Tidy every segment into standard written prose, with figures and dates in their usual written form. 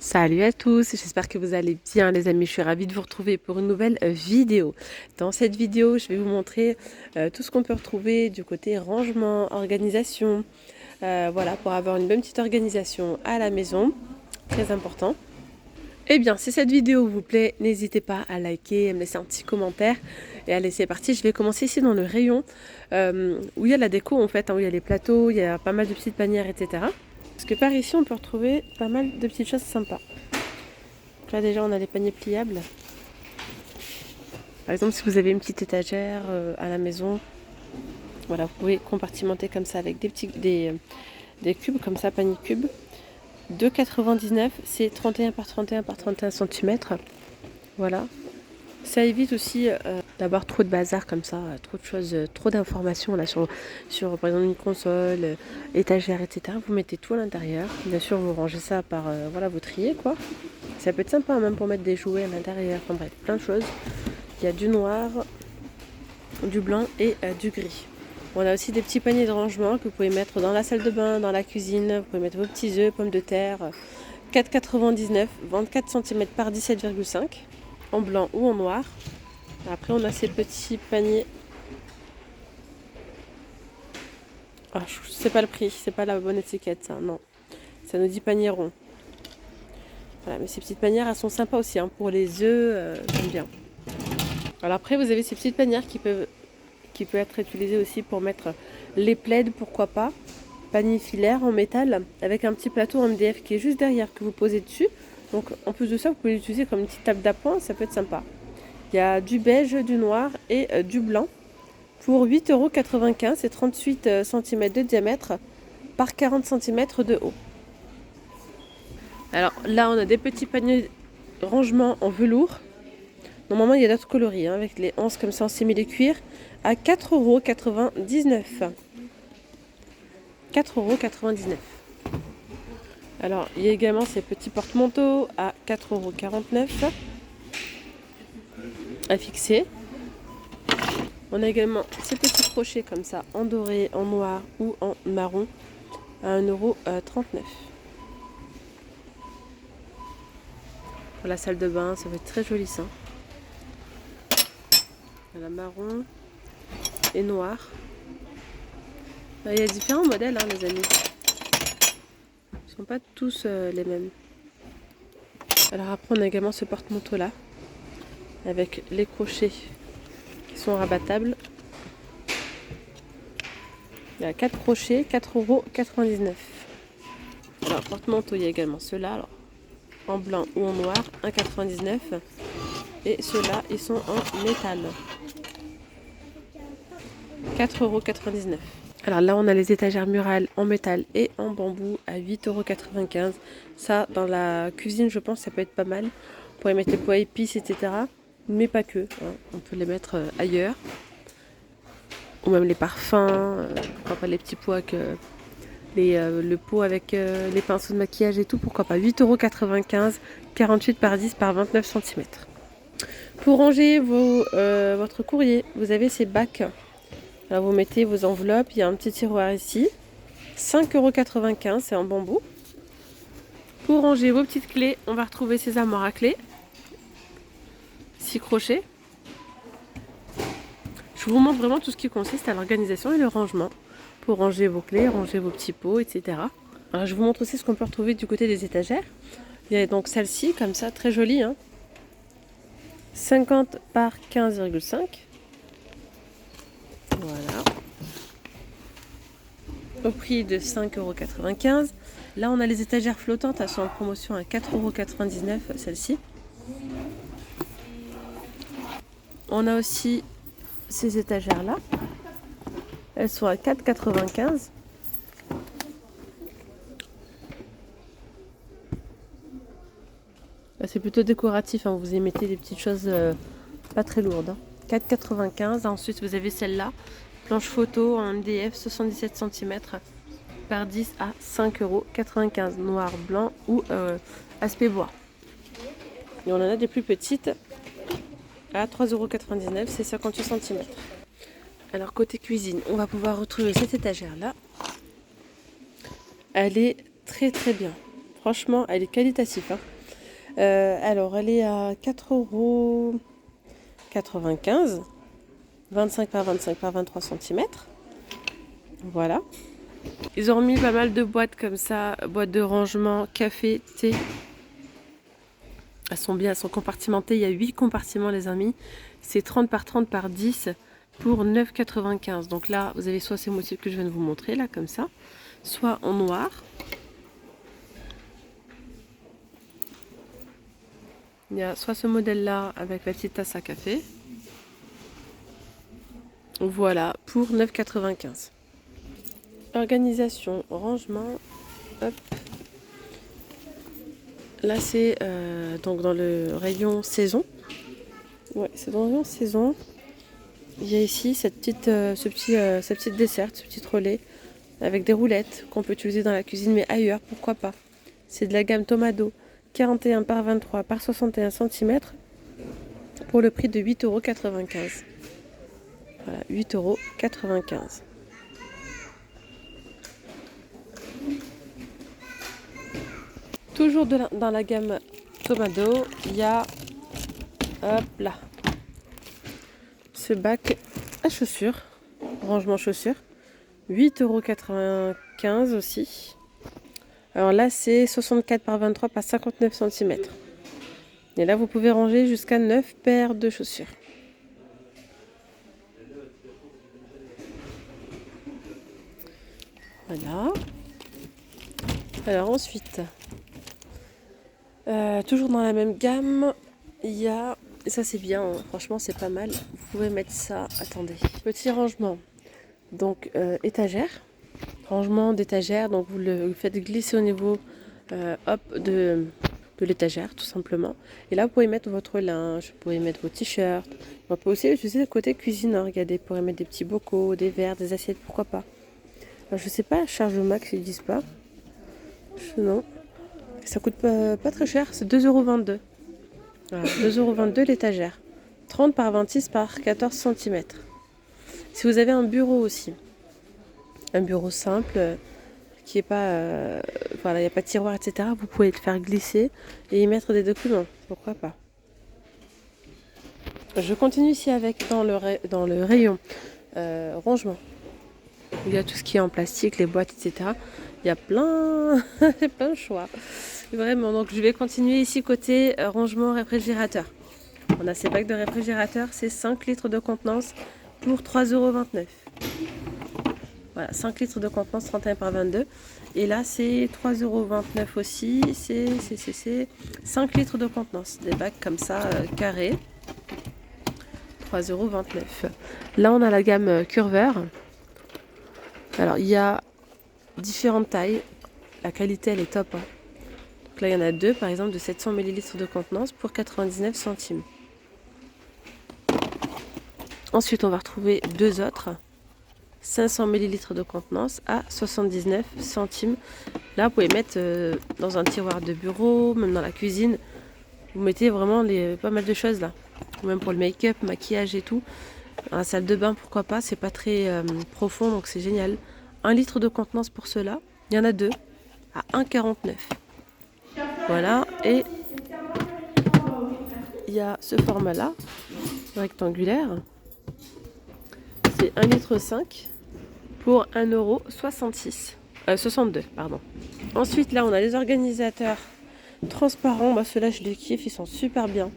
Salut à tous, j'espère que vous allez bien les amis, je suis ravie de vous retrouver pour une nouvelle vidéo. Dans cette vidéo, je vais vous montrer tout ce qu'on peut retrouver du côté rangement, organisation, voilà, pour avoir une bonne petite organisation à la maison, très important. Eh bien, si cette vidéo vous plaît, n'hésitez pas à liker, à me laisser un petit commentaire. Et allez, c'est parti, je vais commencer ici dans le rayon où il y a la déco en fait, où il y a les plateaux, il y a pas mal de petites panières, etc. Parce que par ici, on peut retrouver pas mal de petites choses sympas. Là déjà, on a les paniers pliables. Par exemple, si vous avez une petite étagère à la maison, voilà, vous pouvez compartimenter comme ça avec des cubes, comme ça, panier cube. 2,99, c'est 31 par 31 par 31 cm. Voilà. Ça évite aussi d'avoir trop de bazar comme ça, trop de choses, trop d'informations là sur par exemple une console, étagère, etc. Vous mettez tout à l'intérieur. Bien sûr, vous rangez ça par voilà, vous triez quoi. Ça peut être sympa même pour mettre des jouets à l'intérieur. Enfin bref, plein de choses. Il y a du noir, du blanc et du gris. On a aussi des petits paniers de rangement que vous pouvez mettre dans la salle de bain, dans la cuisine. Vous pouvez mettre vos petits œufs, pommes de terre. 4,99, 24 cm par 17,5 en blanc ou en noir. Après, on a ces petits paniers. Ah, c'est pas le prix, c'est pas la bonne étiquette, ça, non. Ça nous dit panier rond. Voilà, mais ces petites panières, elles sont sympas aussi, hein, pour les œufs, j'aime bien. Alors après, vous avez ces petites panières qui peuvent être utilisées aussi pour mettre les plaids, pourquoi pas. Panier filaire en métal avec un petit plateau en MDF qui est juste derrière que vous posez dessus. Donc en plus de ça, vous pouvez l'utiliser comme une petite table d'appoint, ça peut être sympa. Il y a du beige, du noir et du blanc pour 8,95 € et 38 cm de diamètre par 40 cm de haut. Alors là, on a des petits paniers rangement en velours. Normalement, il y a d'autres coloris, hein, avec les anses comme ça en simili-cuir à 4,99 €. 4,99 €. Alors, il y a également ces petits porte-manteaux à 4,49 € à fixer. On a également ces petits crochets comme ça, en doré, en noir ou en marron, à 1,39 €. Pour la salle de bain, ça va être très joli ça. Voilà, marron et noir. Il y a différents modèles, hein, les amis. Ils ne sont pas tous les mêmes. Alors après, on a également ce porte-manteau là, avec les crochets qui sont rabattables. Il y a 4 crochets, 4,99 €. Alors, porte-manteau, il y a également ceux-là, alors, en blanc ou en noir, 1,99 €. Et ceux-là, ils sont en métal. 4,99 €. Alors là, on a les étagères murales en métal et en bambou à 8,95 €. Ça, dans la cuisine, je pense, ça peut être pas mal. On pourrait mettre les pois épices, etc. Mais pas que, hein. On peut les mettre ailleurs. Ou même les parfums, pourquoi pas les petits pots avec le pot avec les pinceaux de maquillage et tout, pourquoi pas. 8,95 €, 48 par 10 par 29 cm. Pour ranger votre courrier, vous avez ces bacs. Alors vous mettez vos enveloppes, il y a un petit tiroir ici. 5,95 €, c'est en bambou. Pour ranger vos petites clés, on va retrouver ces armoires à clés. 6 crochets. Je vous montre vraiment tout ce qui consiste à l'organisation et le rangement. Pour ranger vos clés, ranger vos petits pots, etc. Alors je vous montre aussi ce qu'on peut retrouver du côté des étagères. Il y a donc celle-ci, comme ça, très jolie, hein. 50 par 15,5. Voilà. Au prix de 5,95 €. Là, on a les étagères flottantes, elles sont en promotion à 4,99 € celle-ci. On a aussi ces étagères-là. Elles sont à 4,95 €. C'est plutôt décoratif, hein. Vous y mettez des petites choses pas très lourdes, hein. 4,95 €. Ensuite, vous avez celle-là. Planche photo en MDF 77 cm par 10 à 5,95 €. Noir, blanc ou aspect bois. Et on en a des plus petites à 3,99 €. C'est 58 cm. Alors côté cuisine, on va pouvoir retrouver cette étagère là. Elle est très très bien. Franchement, elle est qualitative. Hein. Alors, elle est à 4,95 €. 25 par 25 par 23 centimètres. Voilà. Ils ont remis pas mal de boîtes comme ça, boîtes de rangement, café, thé. Elles sont bien, elles sont compartimentées. Il y a 8 compartiments, les amis. C'est 30 par 30 par 10 pour 9,95 €. Donc là, vous avez soit ces motifs que je viens de vous montrer, là, comme ça, soit en noir. Il y a soit ce modèle-là avec la petite tasse à café. Voilà, pour 9,95 €. Organisation, rangement, hop. Là, c'est donc dans le rayon saison. Ouais, c'est dans le rayon saison. Il y a ici cette petite desserte, ce petit relais avec des roulettes qu'on peut utiliser dans la cuisine, mais ailleurs, pourquoi pas. C'est de la gamme Tomado, 41 par 23 par 61 cm pour le prix de 8,95 €. Voilà, 8,95 €. Toujours dans la gamme Tomado, il y a hop là, ce bac à chaussures, rangement chaussures, 8,95 € aussi. Alors là, c'est 64 par 23 par 59 cm. Et là, vous pouvez ranger jusqu'à 9 paires de chaussures. Voilà. Alors ensuite, toujours dans la même gamme, il y a, et ça c'est bien, hein, franchement c'est pas mal. Vous pouvez mettre ça, attendez, petit rangement, donc étagère, rangement d'étagère, donc vous le faites glisser au niveau hop, de l'étagère tout simplement. Et là vous pouvez mettre votre linge, vous pouvez mettre vos t-shirts, on peut aussi utiliser le côté cuisine, hein, regardez, vous pourrez mettre des petits bocaux, des verres, des assiettes, pourquoi pas. Alors, je sais pas, charge max ils disent pas, non. Ça coûte pas très cher, c'est 2,22 €. Voilà, 2,22 € l'étagère. 30 par 26 par 14 cm. Si vous avez un bureau aussi, un bureau simple, qui est pas, voilà, il n'y a pas de tiroir, etc., vous pouvez le faire glisser et y mettre des documents. Pourquoi pas. Je continue ici avec dans le rayon rangement. Où il y a tout ce qui est en plastique, les boîtes, etc. Il y a plein de choix. Vraiment, donc je vais continuer ici côté rangement réfrigérateur. On a ces bacs de réfrigérateur, c'est 5 litres de contenance pour 3,29 €. Voilà, 5 litres de contenance, 31 par 22. Et là, c'est 3,29 € aussi. C'est 5 litres de contenance. Des bacs comme ça, carrés. 3,29 €. Là, on a la gamme Curver. Alors, il y a différentes tailles. La qualité, elle est top. Hein. Donc là, il y en a deux, par exemple, de 700 ml de contenance pour 99 centimes. Ensuite, on va retrouver deux autres. 500 ml de contenance à 79 centimes. Là, vous pouvez mettre dans un tiroir de bureau, même dans la cuisine. Vous mettez vraiment pas mal de choses là. Ou même pour le make-up, maquillage et tout. Dans la salle de bain, pourquoi pas. C'est pas très profond, donc c'est génial. 1 litre de contenance pour cela. Il y en a deux à 1,49 €. Voilà. Et il y a ce format-là, rectangulaire. C'est 1,5 litre pour 1,66 €. 62, pardon. Ensuite, là, on a les organisateurs transparents. Bah, ceux-là, je les kiffe, ils sont super bien.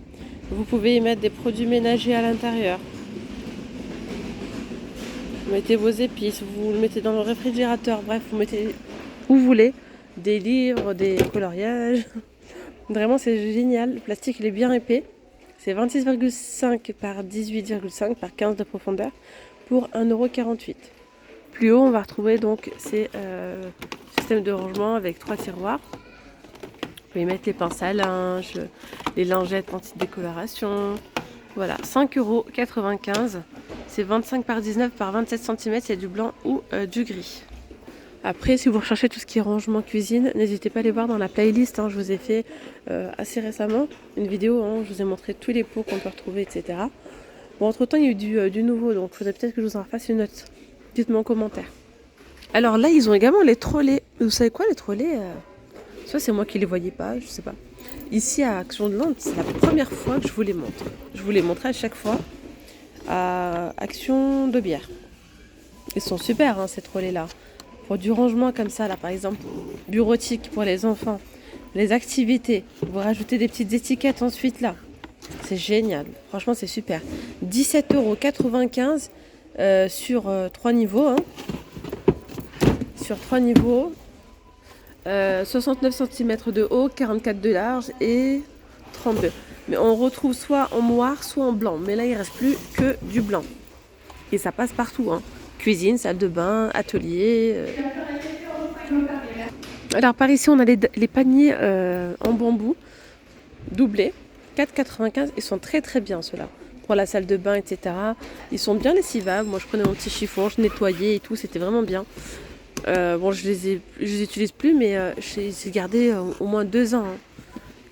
Vous pouvez y mettre des produits ménagers à l'intérieur. Vous mettez vos épices, vous le mettez dans le réfrigérateur. Bref, vous mettez où vous voulez. Des livres, des coloriages. Vraiment, c'est génial. Le plastique, il est bien épais. C'est 26,5 par 18,5 par 15 de profondeur pour 1,48 €. Plus haut, on va retrouver donc ces systèmes de rangement avec 3 tiroirs. Vous pouvez mettre les pinces à linge, les lingettes anti-décoloration. Voilà, 5,95 €. C'est 25 par 19 par 27 cm. Il y a du blanc ou du gris. Après, si vous recherchez tout ce qui est rangement cuisine, n'hésitez pas à aller voir dans la playlist. Hein, je vous ai fait assez récemment une vidéo où je vous ai montré tous les pots qu'on peut retrouver, etc. Bon, entre-temps, il y a eu du nouveau, donc il faudrait peut-être que je vous en fasse une autre. Dites-moi en commentaire. Alors là, ils ont également les trolleys. Vous savez quoi, les trolleys Soit c'est moi qui les voyais pas, je sais pas. Ici à Action de Londres, c'est la première fois que je vous les montre. Je vous les montre à chaque fois à Action de bière. Ils sont super ces trolleys là. Pour du rangement comme ça là par exemple, bureautique pour les enfants, les activités, vous rajoutez des petites étiquettes ensuite là. C'est génial, franchement c'est super. 17,95 € sur 3 niveaux. Sur 3 niveaux. 69 cm de haut, 44 de large et 32. Mais on retrouve soit en noir, soit en blanc. Mais là, il ne reste plus que du blanc. Et ça passe partout. Cuisine, salle de bain, atelier. Alors par ici, on a les paniers en bambou doublés. 4,95. Ils sont très très bien ceux-là. Pour la salle de bain, etc. Ils sont bien lessivables. Moi, je prenais mon petit chiffon, je nettoyais et tout. C'était vraiment bien. Bon, je les utilise plus, mais je les ai gardés au moins 2 ans.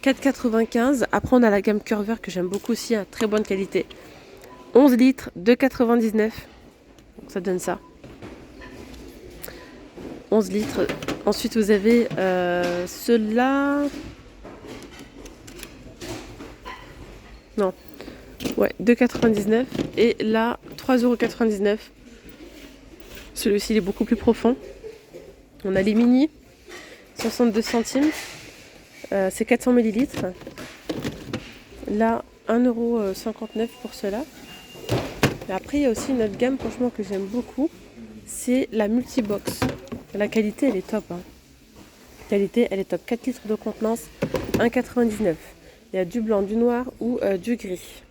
4,95. Après, on a la gamme Curver que j'aime beaucoup aussi, à très bonne qualité. 11 litres, 2,99. Donc ça donne ça. 11 litres. Ensuite, vous avez ceux-là. Non. Ouais, 2,99. Et là, 3,99 €. Celui-ci, il est beaucoup plus profond. On a les mini, 62 centimes. C'est 400 ml. Là, 1,59 € pour cela. Et après, il y a aussi une autre gamme, franchement, que j'aime beaucoup. C'est la Multibox. La qualité, elle est top. La qualité, elle est top. 4 litres de contenance, 1,99 €. Il y a du blanc, du noir ou du gris.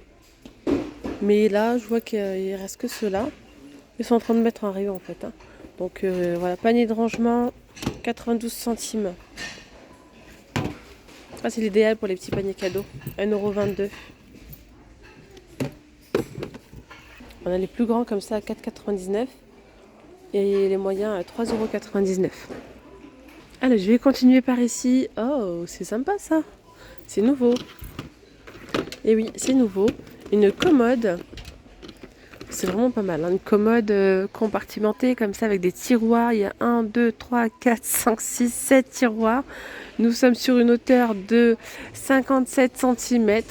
Mais là, je vois qu'il reste que ceux-là. Ils sont en train de mettre un rayon, en fait. Donc, voilà, panier de rangement, 92 centimes. Ah, c'est l'idéal pour les petits paniers cadeaux. 1,22 €. On a les plus grands comme ça à 4,99 € et les moyens à 3,99 €. Allez, je vais continuer par ici. Oh, c'est sympa ça. C'est nouveau. Et oui, c'est nouveau. Une commode. C'est vraiment pas mal. Une commode compartimentée comme ça avec des tiroirs. Il y a 1, 2, 3, 4, 5, 6, 7 tiroirs. Nous sommes sur une hauteur de 57 cm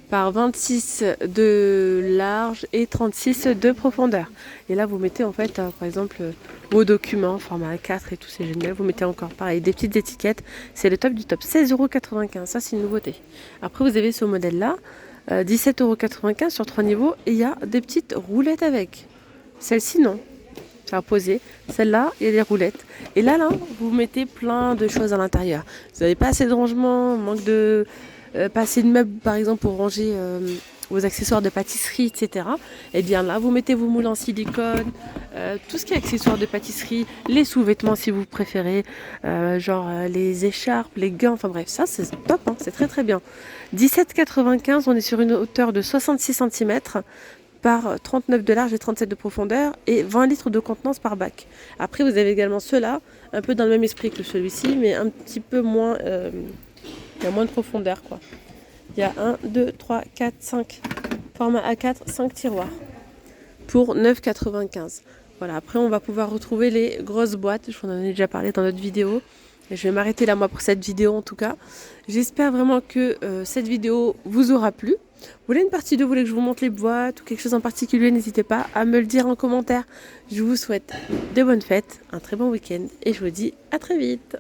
par 26 de large et 36 de profondeur. Et là, vous mettez en fait, par exemple, vos documents, format A4 et tout, c'est génial. Vous mettez encore, pareil, des petites étiquettes. C'est le top du top. 16,95 €. Ça, c'est une nouveauté. Après, vous avez ce modèle-là. 17,95 € sur 3 niveaux. Et il y a des petites roulettes avec. Celle-ci, non. C'est à poser. Celle-là, il y a des roulettes. Et là, vous mettez plein de choses à l'intérieur. Vous n'avez pas assez de rangement, manque de... pas assez de meubles, par exemple, pour ranger vos accessoires de pâtisserie, etc. Et bien là, vous mettez vos moules en silicone, tout ce qui est accessoires de pâtisserie, les sous-vêtements si vous préférez, genre les écharpes, les gants, enfin bref, ça c'est top, c'est très très bien. 17,95 €, on est sur une hauteur de 66 cm par 39 de large et 37 de profondeur et 20 litres de contenance par bac. Après, vous avez également ceux-là, un peu dans le même esprit que celui-ci, mais un petit peu moins... il y a moins de profondeur, quoi. Il y a 1, 2, 3, 4, 5. Format A4, 5 tiroirs. Pour 9,95 €. Voilà, après on va pouvoir retrouver les grosses boîtes. Je vous en ai déjà parlé dans notre vidéo. Et je vais m'arrêter là, moi, pour cette vidéo, en tout cas. J'espère vraiment que cette vidéo vous aura plu. Vous voulez une partie 2, vous voulez que je vous montre les boîtes ou quelque chose en particulier, n'hésitez pas à me le dire en commentaire. Je vous souhaite de bonnes fêtes, un très bon week-end et je vous dis à très vite.